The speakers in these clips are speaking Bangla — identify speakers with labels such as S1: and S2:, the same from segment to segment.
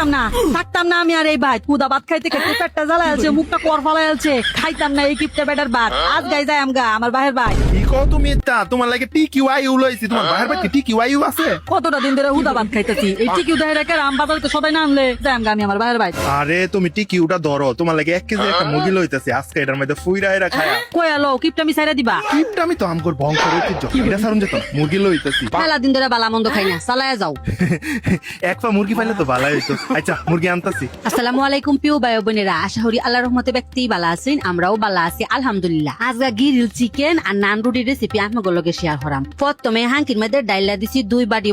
S1: থাকতাম না আমি আর এই ভাই কুদা ভাত খাইতে খাইতে পেটটা জ্বালাইছে মুখটা কর ফালাইছে খাইতাম না এই কিপটা বেটার ভাত আজ গাই যায় আমগা আমার বাহের ভাই
S2: কি কও তুমি তা তোমার লাগে TQIU লইছি তোমার বাহির বাড়ি TQIU আছে
S1: কতটা দিন ধরে হুদা ভাত খাইতেছি এই টিকিউ দেয় রেখে রাম বাজারে তো সবাই না আনলে যাই আমগা আমি আমার বাহের ভাই
S2: আরে তুমি TQটা ধরো তোমার লাগে 1 কেজি একটা মুরগি লইতেছি আজকে এটার মধ্যে ফুইরা এরা খায়া
S1: কই আলো কিপটা আমি সাইরা দিবা
S2: কিপটা আমি তো আমগর ভঙ্কর ঐতিহ্য এটা সারুন যেত মুরগি লইতেছি
S1: মেলা দিন ধরে বালা মন্দ খাই না চালায়া যাও
S2: এক পা মুরগি পাইলে তো ভালো হইতো আচ্ছা মুরগি আনতাছি
S1: আসসালামু আলাইকুম প্রিয় ভাই বোনেরা আশা করি আল্লাহর রহমতে ব্যক্তি ভালো আছেন আমরাও ভালো আছি আলহামদুলিল্লাহ আজকে গ্রিল চিকেন আর নান রুটির রেসিপি আপনাদের লগে শেয়ার করাম প্রথমে হাঙ্কির মধ্যে ডাইলা দিছি 2 বাটি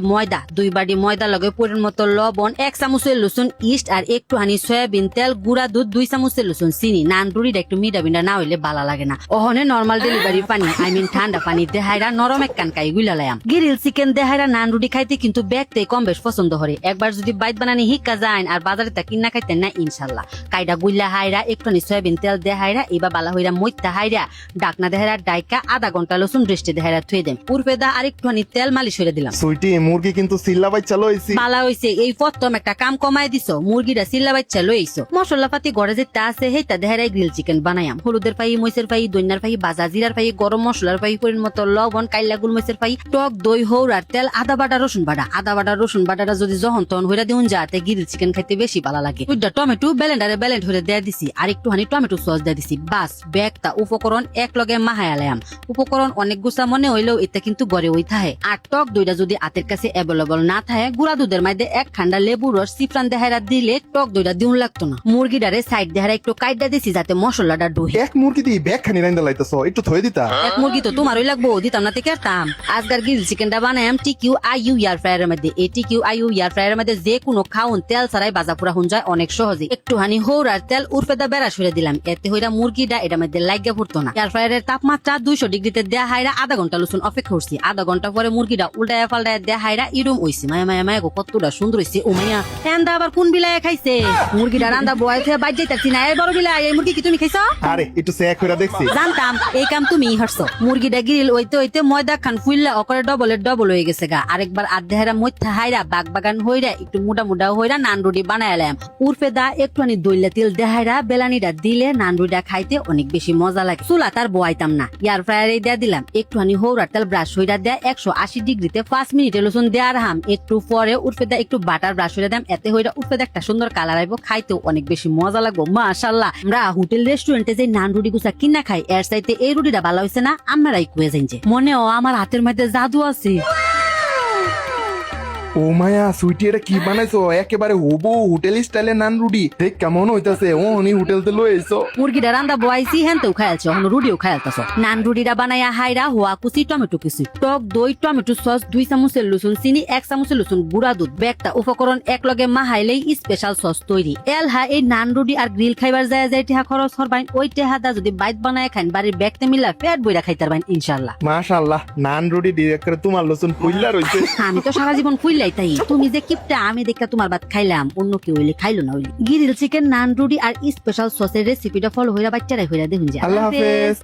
S1: ময়দা লগে পরিমাণ মতো লবণ 1 চামচের লসুন ইস্ট আর একটু হানি সয়াবিন তেল গুঁড়া দুধ 2 চামচের লসুন চিনি নান রুটিটা একটু মিডা বিন্ডা না হইলে ভালো লাগে না ওহনে নরমাল ডেলিভারি পানি ঠান্ডা পানি দেহাইরা নরম এক কান কাই গুলালাম গ্রিল চিকেন দেহাইরা নান রুটি খাইতে কিন্তু ব্যাগতে কম বেশ পছন্দ করে একবার যদি বাইত বানানি হিক্কা যায় আর বাজারে তা কিনা খাইতেন না ইনশাল্লাহ কাইডা গুল্লা হাইরা একটু সয়াবিন তেল দেহাইরা এবার বালা হইরা মইতা হাইরা ডাকনা দেহাইরা ডাইকা আধা ঘন্টা লসুন রেস্টে দেহাইরা থুয়ে দেন উর্ফেদা আর একটুখানি তেল মালিশ হইরা দিলাম
S2: সুইটি মুরগি কিন্তু সিল্লা বাচ্চা লইছি
S1: বালা হইছে এই প্রথম একটা কাম কমায় দিছো মুরগিটা সিল্লা বাচ্চা লইছো মশলা পাতি ঘরে যেটা আছে হেটা দেহাইরা গ্রিল চিকেন বানায়াম হলুদের পাই মইসের পাই দইনার পাই বাজা জিরার পাই গরম মশলার পাই পরিমাণ মতো লবণ কাইলা গুল মইসের পাই টক দই হৌরার তেল আদা বাটা রসুন বাটাটা যদি যখন তখন হইরা দিউন যাতে গ্রিল চিকেন খাইতে বেশি ভালো লাগে দুইটা টমেটো ব্লেন্ডারে ব্লেন্ড হইরা দেয়া দিছি আর একটুখানি টমেটো সস দেয়া দিছি বাস ব্যাগটা উপকরণ এক লগে মাহায়ালাম উপকরণ অনেক গুছা মনে হইলেও এটা কিন্তু গড়ে ওই থাকে আর টক দইটা যদি হাতের কাছে অ্যাভেলেবল না থাকে গুড়া দুধের মধ্যে এক ঠান্ডা লেবু রস সিফরান দেহারা দিলে টক দইটা দিউন লাগতো না মুরগিটারে সাইড দেহারা একটু কাইটা দিছি যাতে মশলাটা ডুহে
S2: এক মুরগি দিয়ে ব্যাগ খানি রাইন্দা লাইতাছো একটু থই দিতা
S1: এক মুরগি তো তোমারই লাগবো দিতাম না থেকে আরতাম আজকার গ্রিল চিকেনটা বানায়াম TQIU এয়ার ফ্রায়ারের মধ্যে এই TQIU এয়ার ফ্রায়ারের মধ্যে যে কোনো খাউন তেল ছাড়াই বাজা পুরা হুন যায় অনেক সহজে একটুখানি হৌরার তেল উর্ফেদা বেড়া সরে দিলাম এতে হইরা মুরগিটা এটার মধ্যে লাগিয়ে পড়তো না এয়ার ফ্রায়ারের তাপমাত্রা 200 ডিগ্রিতে দেয়া হাইরা আধা ঘন্টা লসুন অপেক্ষা করছি আধা ঘন্টা পরে মুরগিটা উল্টায় পাল্টায় দেয়া হাইরা ইরুম হইছে মায়া গো কতটা সুন্দর হইছে ও মাইয়া এন্ডা আবার কোন বিলায় খাইছে মুরগিটা রান্দা বয় থেকে বাইর যাইতাছি না এই বড় বিলায় এই মুরগি কি তুমি খাইছো
S2: আরে একটু চেক করে দেখছি
S1: জানতাম এই কাম তুমি হারছো মুরগিটা গ্রিল হইতে ময়দা খান ফুইল্লা অকরে ডবল হয়ে গেছে গা আরেকবার আধেহারা মধ্যে হাইরা বাগান হইরা একটু মোটা হইরা নান রুটি বানাইলাম উর্ফেদা একটুখানি দইলা তেল দেহাইরা বেলানিটা দিলে নান রুটিটা খাইতে অনেক বেশি মজা লাগে চুলা তার বয়াইতাম না এয়ার ফ্রায়ারে দেয়া দিলাম একটুখানি হৌরার তেল ব্রাশ হইরা দেয়া 180 ডিগ্রিতে 5 মিনিটে লসুন দেয়ার হাম একটু পরে উর্ফেদা একটু বাটার ব্রাশ হইরা দাম এতে হইরা উর্ফেদা একটা সুন্দর কালার আইবো খাইতেও অনেক বেশি মজা লাগবো মাশাআল্লাহ আমরা হোটেল রেস্টুরেন্টে যে নান রুটি গুছা কিনা খাই এর চাইতে এই রুটিটা ভালো হইছে না আমরাই কুয়ে যাইছে মনেও আমার হাতের মধ্যে জাদু আছে
S2: ও মায়া সুইটি এটা কি বানাইছো একেবারে হুবু হোটেল স্টাইলে নান রুটি দেখ কেমন হইতাছে ও উনি হোটেল তে লইছো
S1: মুরগিটা রান্দা বয়াইছি হেনতেও খাইছো হন রুটিও খাইতাছো নান রুটিটা বানাইয়া হাইরা হোয়া কুচি টমেটো কুচি টক দই টমেটো সস 2 চামচের লসুন চিনি 1 চামচের লসুন গুঁড়া দুধ ব্যাগটা উপকরণ এক লগে মাহাইলেই স্পেশাল সস তৈরি এলহা এই নান রুটি আর গ্রিল খাইবার যায় যায় টিহা খরচ হরবাইন ওই টিহাদা যদি বাইত বানায় খাইন বাড়ির ব্যাগতে মিলা পেট বইরা খাইতার বাইন ইনশাআল্লাহ
S2: মাশাআল্লাহ নান রুটি ডিরেক্ট করে তোমার লসুন ফুইল্লা রইছে
S1: আমি তো সারা জীবন ফুইলাই তাই তুমি যে কিপটা আমি দেখা তোমার ভাত খাইলাম অন্য কেউ হইলে খাইলো না হইলে গ্রিল চিকেন নান রুটি আর স্পেশাল সসের রেসিপিটা ফলো হইরা বাচ্চারাই হইরা দেখুন যে
S2: আল্লাহ হাফেজ।